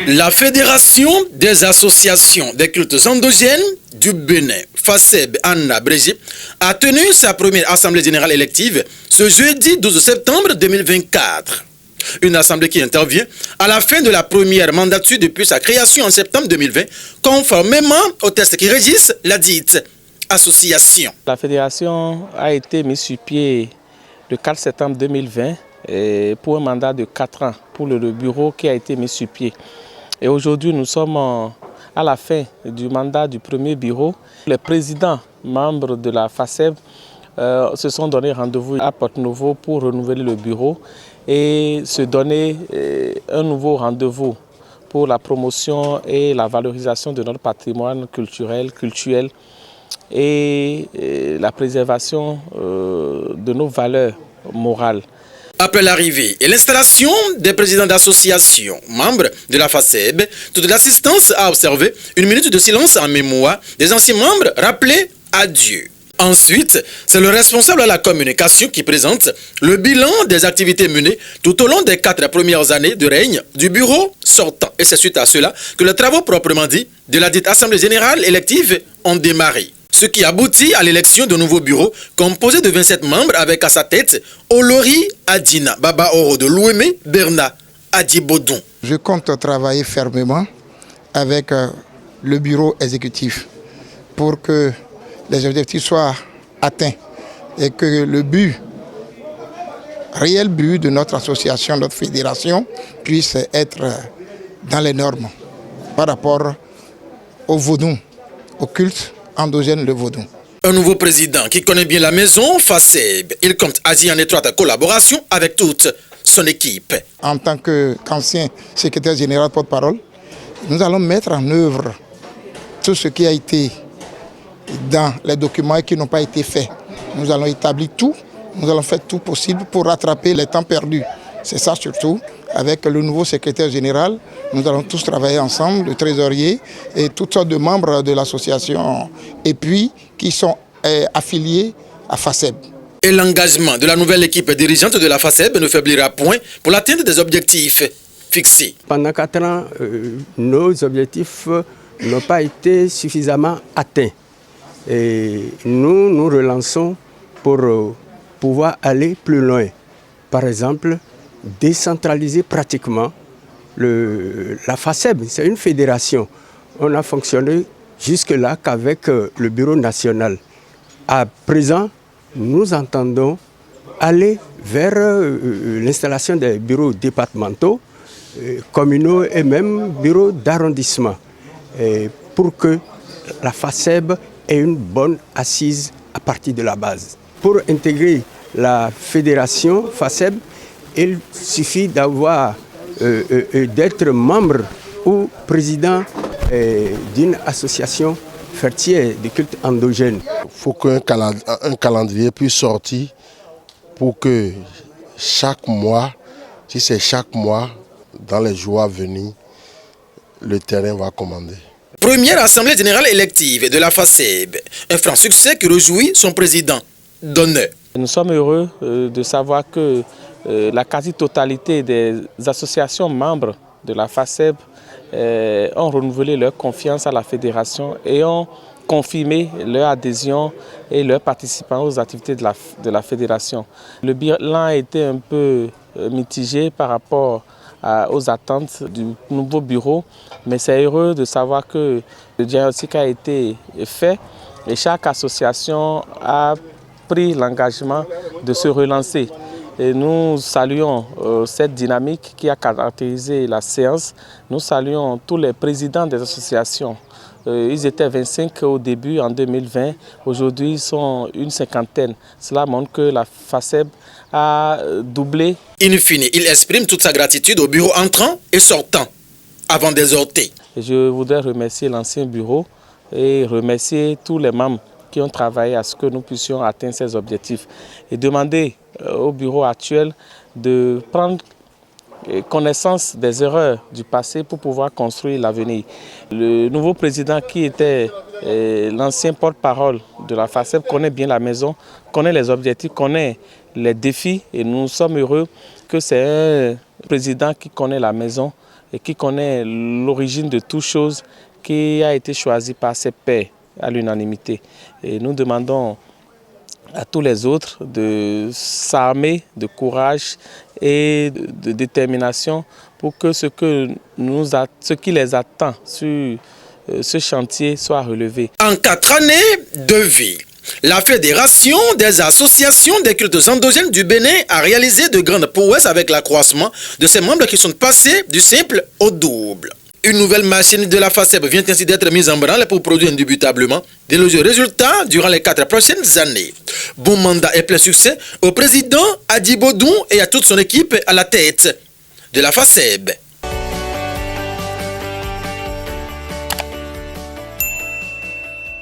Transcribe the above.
La Fédération des associations des cultes endogènes du Bénin, FASEB Anna Brégé, a tenu sa première assemblée générale élective ce jeudi 12 septembre 2024. Une assemblée qui intervient à la fin de la première mandature depuis sa création en septembre 2020, conformément aux textes qui régissent la dite association. La fédération a été mise sur pied le 4 septembre 2020 pour un mandat de 4 ans pour le bureau qui a été mis sur pied. Et aujourd'hui, nous sommes à la fin du mandat du premier bureau. Les présidents membres de la FASEB se sont donné rendez-vous à Porte-Nouveau pour renouveler le bureau et se donner un nouveau rendez-vous pour la promotion et la valorisation de notre patrimoine culturel et la préservation de nos valeurs morales. Après l'arrivée et l'installation des présidents d'associations, membres de la FASEB, toute l'assistance a observé une minute de silence en mémoire des anciens membres rappelés à Dieu. Ensuite, c'est le responsable à la communication qui présente le bilan des activités menées tout au long des 4 premières années de règne du bureau sortant. Et c'est suite à cela que les travaux proprement dits de la dite Assemblée générale élective ont démarré. Ce qui aboutit à l'élection de nouveau bureau composé de 27 membres avec à sa tête Olori Adina, Baba Oro de Louémé, Bernard Adibodon. Je compte travailler fermement avec le bureau exécutif pour que les objectifs soient atteints et que le réel but de notre association, notre fédération, puisse être dans les normes par rapport au vaudou, au culte endogène le vaudou. Un nouveau président qui connaît bien la maison, FASEB. Il compte agir en étroite collaboration avec toute son équipe. En tant qu'ancien secrétaire général porte-parole, nous allons mettre en œuvre tout ce qui a été dans les documents et qui n'ont pas été faits. Nous allons établir tout, nous allons faire tout possible pour rattraper les temps perdus. C'est ça surtout. Avec le nouveau secrétaire général, nous allons tous travailler ensemble, le trésorier et toutes sortes de membres de l'association et puis qui sont affiliés à FASEB. Et l'engagement de la nouvelle équipe dirigeante de la FASEB ne faiblira point pour l'atteinte des objectifs fixés. Pendant 4 ans, nos objectifs n'ont pas été suffisamment atteints. Et nous relançons pour pouvoir aller plus loin. Par exemple, décentraliser pratiquement la FASEB. C'est une fédération. On a fonctionné jusque-là qu'avec le bureau national. À présent, nous entendons aller vers l'installation des bureaux départementaux, communaux et même bureaux d'arrondissement pour que la FASEB ait une bonne assise à partir de la base. Pour intégrer la fédération FASEB, il suffit d'être membre ou président d'une association fertière de culte endogène. Il faut qu'un calendrier puisse sortir pour que chaque mois, si c'est chaque mois, dans les jours à venir, le terrain va commander. Première assemblée générale élective de la FASEB, un franc succès qui réjouit son président d'honneur. Nous sommes heureux de savoir que la quasi-totalité des associations membres de la FASEB ont renouvelé leur confiance à la fédération et ont confirmé leur adhésion et leur participation aux activités de la fédération. Le bilan a été un peu mitigé par rapport aux attentes du nouveau bureau, mais c'est heureux de savoir que le diagnostic a été fait et chaque association a pris l'engagement de se relancer. Et nous saluons cette dynamique qui a caractérisé la séance. Nous saluons tous les présidents des associations. Ils étaient 25 au début, en 2020. Aujourd'hui, ils sont une 50aine. Cela montre que la FASEB a doublé. In fine, il exprime toute sa gratitude au bureau entrant et sortant, avant d'exhorter. Je voudrais remercier l'ancien bureau et remercier tous les membres qui ont travaillé à ce que nous puissions atteindre ces objectifs. Et demander au bureau actuel de prendre connaissance des erreurs du passé pour pouvoir construire l'avenir. Le nouveau président qui était l'ancien porte-parole de la FASEB connaît bien la maison, connaît les objectifs, connaît les défis et nous sommes heureux que c'est un président qui connaît la maison et qui connaît l'origine de toutes choses, qui a été choisi par ses pairs à l'unanimité. Et nous demandons à tous les autres de s'armer de courage et de détermination pour que ce qui les attend sur ce chantier soit relevé. En 4 années de vie, la Fédération des associations des cultes endogènes du Bénin a réalisé de grandes prouesses avec l'accroissement de ses membres qui sont passés du simple au double. Une nouvelle machine de la FACEB vient ainsi d'être mise en branle pour produire indubitablement d'élogieux résultats durant les 4 prochaines années. Bon mandat et plein succès au président Adi Bodou et à toute son équipe à la tête de la FACEB.